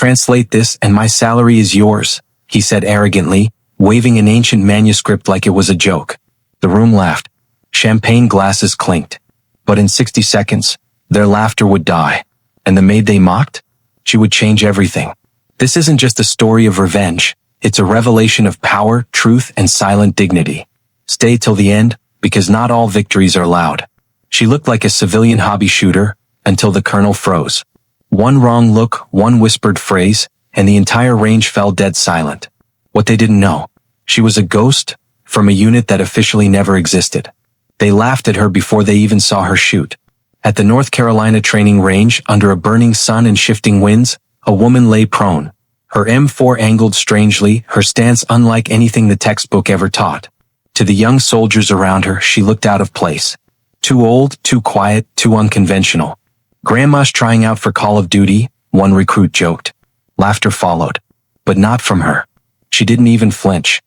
Translate this and my salary is yours, he said arrogantly, waving an ancient manuscript like it was a joke. The room laughed. Champagne glasses clinked. But in 60 seconds, their laughter would die. And the maid they mocked? She would change everything. This isn't just a story of revenge. It's a revelation of power, truth, and silent dignity. Stay till the end, because not all victories are loud. She looked like a civilian hobby shooter, until the colonel froze. One wrong look, one whispered phrase, and the entire range fell dead silent. What they didn't know. She was a ghost, from a unit that officially never existed. They laughed at her before they even saw her shoot. At the North Carolina training range, under a burning sun and shifting winds, a woman lay prone. Her M4 angled strangely, her stance unlike anything the textbook ever taught. To the young soldiers around her, she looked out of place. Too old, too quiet, too unconventional. "Grandma's trying out for Call of Duty," one recruit joked. Laughter followed. But not from her. She didn't even flinch.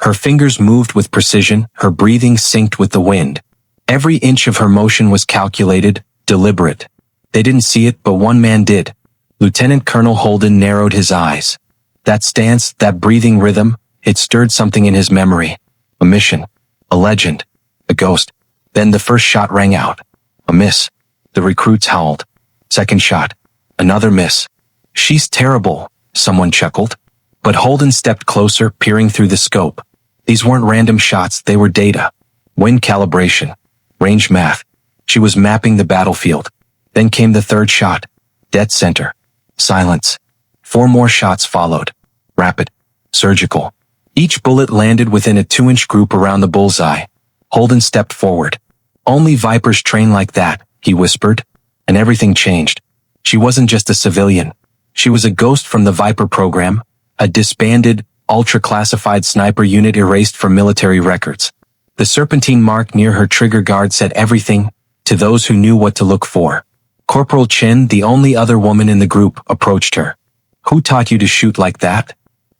Her fingers moved with precision, her breathing synced with the wind. Every inch of her motion was calculated, deliberate. They didn't see it, but one man did. Lieutenant Colonel Holden narrowed his eyes. That stance, that breathing rhythm, it stirred something in his memory. A mission. A legend. A ghost. Then the first shot rang out. A miss. The recruits howled. Second shot. Another miss. "She's terrible," someone chuckled. But Holden stepped closer, peering through the scope. These weren't random shots, they were data. Wind calibration. Range math. She was mapping the battlefield. Then came the third shot. Dead center. Silence. 4 more shots followed. Rapid. Surgical. Each bullet landed within a 2-inch group around the bullseye. Holden stepped forward. "Only Vipers train like that," he whispered. And everything changed. She wasn't just a civilian. She was a ghost from the Viper program, a disbanded, ultra-classified sniper unit erased from military records. The serpentine mark near her trigger guard said everything, to those who knew what to look for. Corporal Chin, the only other woman in the group, approached her. "Who taught you to shoot like that?"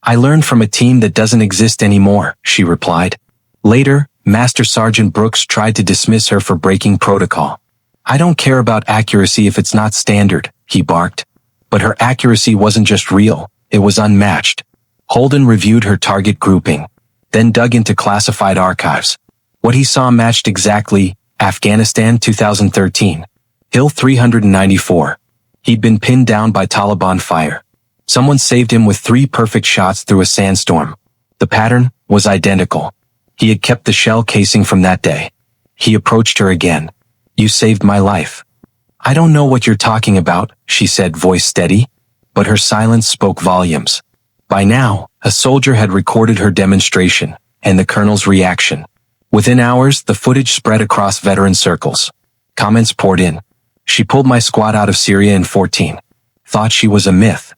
"I learned from a team that doesn't exist anymore," she replied. Later, Master Sergeant Brooks tried to dismiss her for breaking protocol. "I don't care about accuracy if it's not standard," he barked. But her accuracy wasn't just real, it was unmatched. Holden reviewed her target grouping, then dug into classified archives. What he saw matched exactly: Afghanistan 2013. Hill 394. He'd been pinned down by Taliban fire. Someone saved him with 3 perfect shots through a sandstorm. The pattern was identical. He had kept the shell casing from that day. He approached her again. "You saved my life." "I don't know what you're talking about," she said, voice steady. But her silence spoke volumes. By now, a soldier had recorded her demonstration, and the colonel's reaction. Within hours, the footage spread across veteran circles. Comments poured in. "She pulled my squad out of Syria in 14. Thought she was a myth.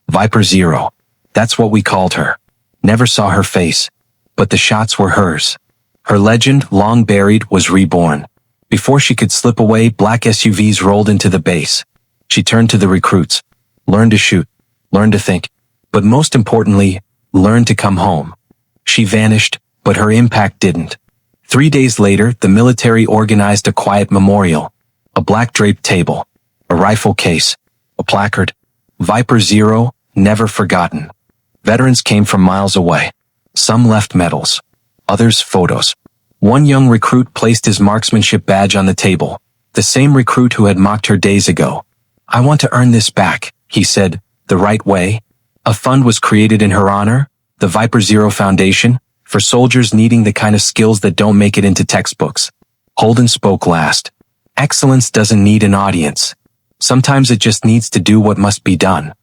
Viper Zero. That's what we called her. Never saw her face. But the shots were hers. Her legend, long buried, was reborn. Before she could slip away, black SUVs rolled into the base. She turned to the recruits. Learn to shoot. Learn to think. But most importantly, learn to come home. She vanished, but her impact didn't. 3 days later, the military organized a quiet memorial. A black draped table. A rifle case. A placard. Viper Zero, never forgotten. Veterans came from miles away. Some left medals. Others photos. One young recruit placed his marksmanship badge on the table. The same recruit who had mocked her days ago. "I want to earn this back," he said, "the right way." A fund was created in her honor, the Viper Zero Foundation, for soldiers needing the kind of skills that don't make it into textbooks. Holden spoke last. Excellence doesn't need an audience. Sometimes it just needs to do what must be done.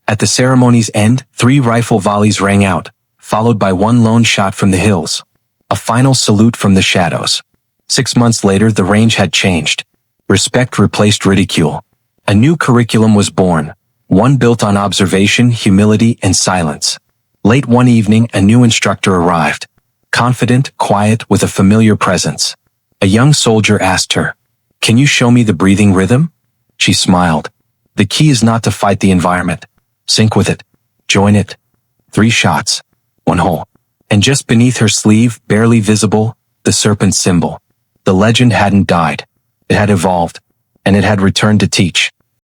At the ceremony's end, 3 rifle volleys rang out, followed by 1 lone shot from the hills. A final salute from the shadows. 6 months later, the range had changed. Respect replaced ridicule. A new curriculum was born, one built on observation, humility, and silence. Late one evening, a new instructor arrived. Confident, quiet, with a familiar presence. A young soldier asked her, "Can you show me the breathing rhythm?" She smiled. "The key is not to fight the environment. Sync with it. Join it." 3 shots. 1 hole. And just beneath her sleeve, barely visible, the serpent symbol. The legend hadn't died. It had evolved. And it had returned to teach.